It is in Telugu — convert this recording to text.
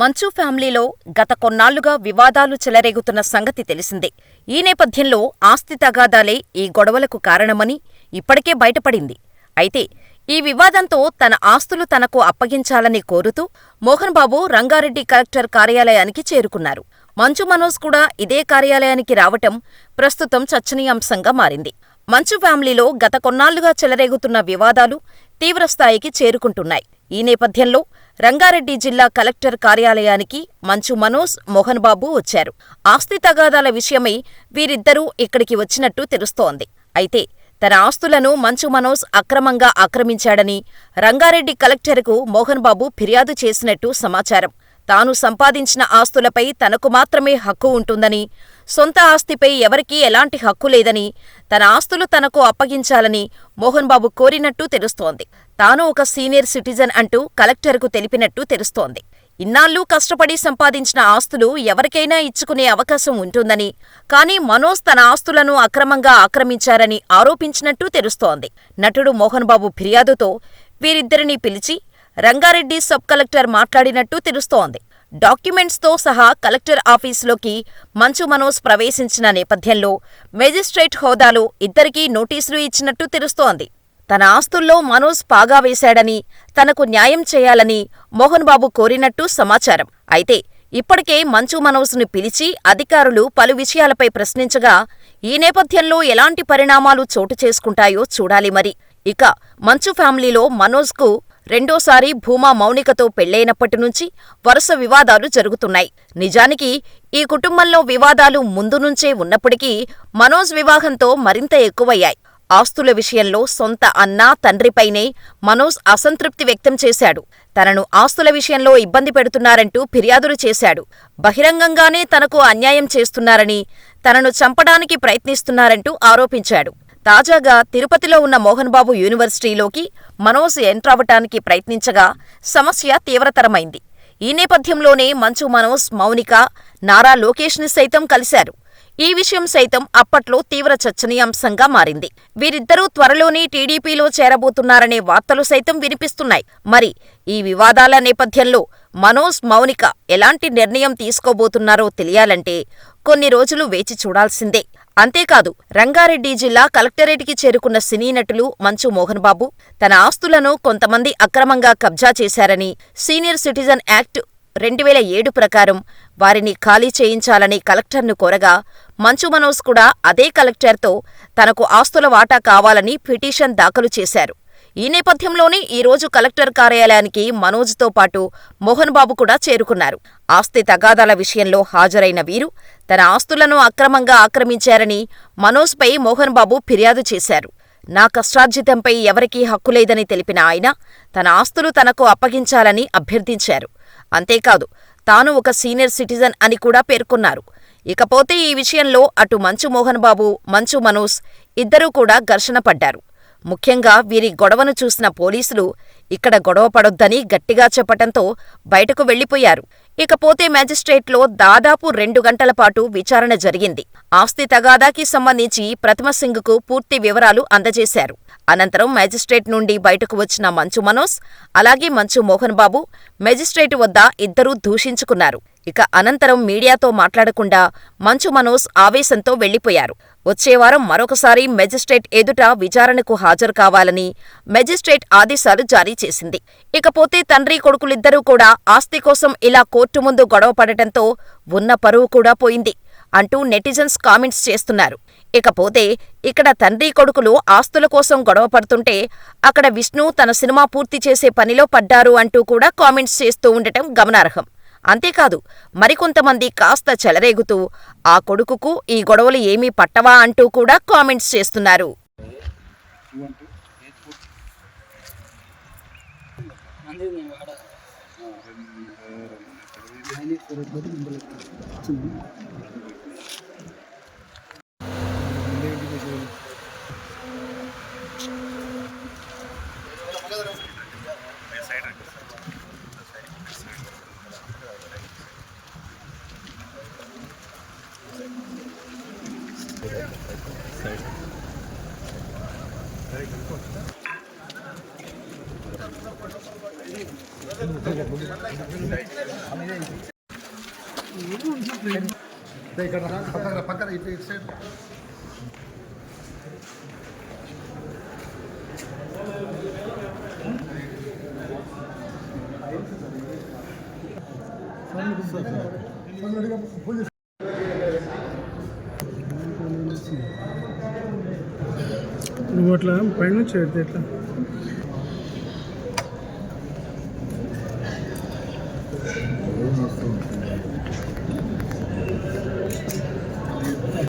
మంచు ఫ్యామిలీలో గత కొన్నాళ్లుగా వివాదాలు చెలరేగుతున్న సంగతి తెలిసిందే. ఈ నేపథ్యంలో ఆస్తి తగాదాలే ఈ గొడవలకు కారణమని ఇప్పటికే బయటపడింది. అయితే ఈ వివాదంతో తన ఆస్తులు తనకు అప్పగించాలని కోరుతూ మోహన్ బాబు రంగారెడ్డి కలెక్టర్ కార్యాలయానికి చేరుకున్నారు. మంచు మనోజ్ కూడా ఇదే కార్యాలయానికి రావటం ప్రస్తుతం చర్చనీయాంశంగా మారింది. మంచు ఫ్యామిలీలో గత కొన్నాళ్లుగా చెలరేగుతున్న వివాదాలు తీవ్రస్థాయికి చేరుకుంటున్నాయి. ఈ నేపథ్యంలో రంగారెడ్డి జిల్లా కలెక్టర్ కార్యాలయానికి మంచు మనోజ్, మోహన్ బాబు వచ్చారు. ఆస్తి తగాదాల విషయమై వీరిద్దరూ ఇక్కడికి వచ్చినట్టు తెలుస్తోంది. అయితే తన ఆస్తులను మంచు మనోజ్ అక్రమంగా ఆక్రమించాడని రంగారెడ్డి కలెక్టర్కు మోహన్ బాబు ఫిర్యాదు చేసినట్టు సమాచారం. తాను సంపాదించిన ఆస్తులపై తనకు మాత్రమే హక్కు ఉంటుందని, సొంత ఆస్తిపై ఎవరికీ ఎలాంటి హక్కు లేదని, తన ఆస్తులు తనకు అప్పగించాలని మోహన్ బాబు కోరినట్టు తెలుస్తోంది. తాను ఒక సీనియర్ సిటిజన్ అంటూ కలెక్టర్కు తెలిపినట్టు తెలుస్తోంది. ఇన్నాళ్లూ కష్టపడి సంపాదించిన ఆస్తులు ఎవరికైనా ఇచ్చుకునే అవకాశం ఉంటుందని, కానీ మనోజ్ తన ఆస్తులను అక్రమంగా ఆక్రమించారని ఆరోపించినట్టు తెలుస్తోంది. నటుడు మోహన్ బాబు ఫిర్యాదుతో వీరిద్దరినీ పిలిచి రంగారెడ్డి సబ్ కలెక్టర్ మాట్లాడినట్టు తెలుస్తోంది. డాక్యుమెంట్స్తో సహా కలెక్టర్ ఆఫీసులోకి మంచు మనోజ్ ప్రవేశించిన నేపథ్యంలో మేజిస్ట్రేట్ హోదాలో ఇద్దరికీ నోటీసులు ఇచ్చినట్టు తెలుస్తోంది. తన ఆస్తుల్లో మనోజ్ పాగా వేశాడని, తనకు న్యాయం చేయాలని మోహన్ బాబు కోరినట్టు సమాచారం. అయితే ఇప్పటికే మంచు మనోజ్ను పిలిచి అధికారులు పలు విషయాలపై ప్రశ్నించగా, ఈ నేపథ్యంలో ఎలాంటి పరిణామాలు చోటు చేసుకుంటాయో చూడాలి మరి. ఇక మంచు ఫ్యామిలీలో మనోజ్కు రెండోసారి భూమా మౌనికతో పెళ్లైనప్పటినుంచి వరుస వివాదాలు జరుగుతున్నాయి. నిజానికి ఈ కుటుంబంలో వివాదాలు ముందు నుంచే ఉన్నప్పటికీ మనోజ్ వివాహంతో మరింత ఎక్కువయ్యాయి. ఆస్తుల విషయంలో సొంత అన్నా, తండ్రిపైనే మనోజ్ అసంతృప్తి వ్యక్తం చేశాడు. తనను ఆస్తుల విషయంలో ఇబ్బంది పెడుతున్నారంటూ ఫిర్యాదులు చేశాడు. బహిరంగంగానే తనకు అన్యాయం చేస్తున్నారని, తనను చంపడానికి ప్రయత్నిస్తున్నారంటూ ఆరోపించాడు. తాజాగా తిరుపతిలో ఉన్న మోహన్ బాబు యూనివర్సిటీలోకి మనోజ్ ఎంట్రవటానికి ప్రయత్నించగా సమస్య తీవ్రతరమైంది. ఈ నేపథ్యంలోనే మంచు మనోజ్, మౌనిక, నారా లోకేష్ని సైతం కలిశారు. ఈ విషయం సైతం అప్పట్లో తీవ్ర చర్చనీయాంశంగా మారింది. వీరిద్దరూ త్వరలోనే టీడీపీలో చేరబోతున్నారనే వార్తలు సైతం వినిపిస్తున్నాయి. మరి ఈ వివాదాల నేపథ్యంలో మనోజ్, మౌనిక ఎలాంటి నిర్ణయం తీసుకోబోతున్నారో తెలియాలంటే కొన్ని రోజులు వేచి చూడాల్సిందే. అంతేకాదు, రంగారెడ్డి జిల్లా కలెక్టరేట్కి చేరుకున్న సినీ నటులు మంచు మోహన్ బాబు తన ఆస్తులను కొంతమంది అక్రమంగా కబ్జా చేశారని, సీనియర్ సిటిజన్ యాక్ట్ 2007 ప్రకారం వారిని ఖాళీ చేయించాలని కలెక్టర్ను కోరగా, మంచు మనోజ్ కూడా అదే కలెక్టర్తో తనకు ఆస్తుల వాటా కావాలని పిటిషన్ దాఖలు చేశారు. ఈ నేపథ్యంలోనే ఈరోజు కలెక్టర్ కార్యాలయానికి మనోజ్తో పాటు మోహన్ బాబు కూడా చేరుకున్నారు. ఆస్తి తగాదాల విషయంలో హాజరైన వీరు తన ఆస్తులను అక్రమంగా ఆక్రమించారని మనోజ్పై మోహన్ బాబు ఫిర్యాదు చేశారు. నా కష్టార్జితంపై ఎవరికీ హక్కులేదని తెలిపిన ఆయన తన ఆస్తులు తనకు అప్పగించాలని అభ్యర్థించారు. అంతేకాదు, తాను ఒక సీనియర్ సిటిజన్ అని కూడా పేర్కొన్నారు. ఇకపోతే ఈ విషయంలో అటు మంచు మోహన్ బాబు, మంచు మనోజ్ ఇద్దరూ కూడా ఘర్షణ పడ్డారు. ముఖ్యంగా వీరి గొడవను చూసిన పోలీసులు ఇక్కడ గొడవ పడొద్దని గట్టిగా చెప్పటంతో బయటకు వెళ్లిపోయారు. ఇకపోతే మేజిస్ట్రేట్లో దాదాపు 2 గంటల పాటు విచారణ జరిగింది. ఆస్తి తగాదాకి సంబంధించి ప్రథమ సింగ్కు పూర్తి వివరాలు అందజేశారు. అనంతరం మేజిస్ట్రేట్ నుండి బయటకు వచ్చిన మంచు మనోజ్, అలాగే మంచు మోహన్ బాబు మేజిస్ట్రేట్ వద్ద ఇద్దరూ దూషించుకున్నారు. ఇక అనంతరం మీడియాతో మాట్లాడకుండా మంచు మనోజ్ ఆవేశంతో వెళ్లిపోయారు. వచ్చేవారం మరొకసారి మేజిస్ట్రేట్ ఎదుట విచారణకు హాజరు కావాలని మేజిస్ట్రేట్ ఆదేశాలు జారీ చేసింది. ఇకపోతే తండ్రి కొడుకులిద్దరూ కూడా ఆస్తి కోసం ఇలా కోర్టు ముందు గొడవ పడటంతో ఉన్న పరువు కూడా పోయింది అంటూ నెటిజన్స్ కామెంట్స్ చేస్తున్నారు. ఇకపోతే ఇక్కడ తండ్రి కొడుకులు ఆస్తుల కోసం గొడవ పడుతుంటే అక్కడ విష్ణు తన సినిమా పూర్తి చేసే పనిలో పడ్డారు అంటూ కూడా కామెంట్స్ చేస్తూ ఉండటం గమనార్హం. అంతేకాదు, మరికొంతమంది కాస్త చెలరేగుతూ ఆ కొడుకుకు ఈ గొడవలు ఏమీ పట్టవా అంటూ కూడా కామెంట్స్ చేస్తున్నారు. పక్కన ఇటు సైడ్ నువ్వు అట్లా పైనుంచి పెడితే ఎట్లా వస్తుంది.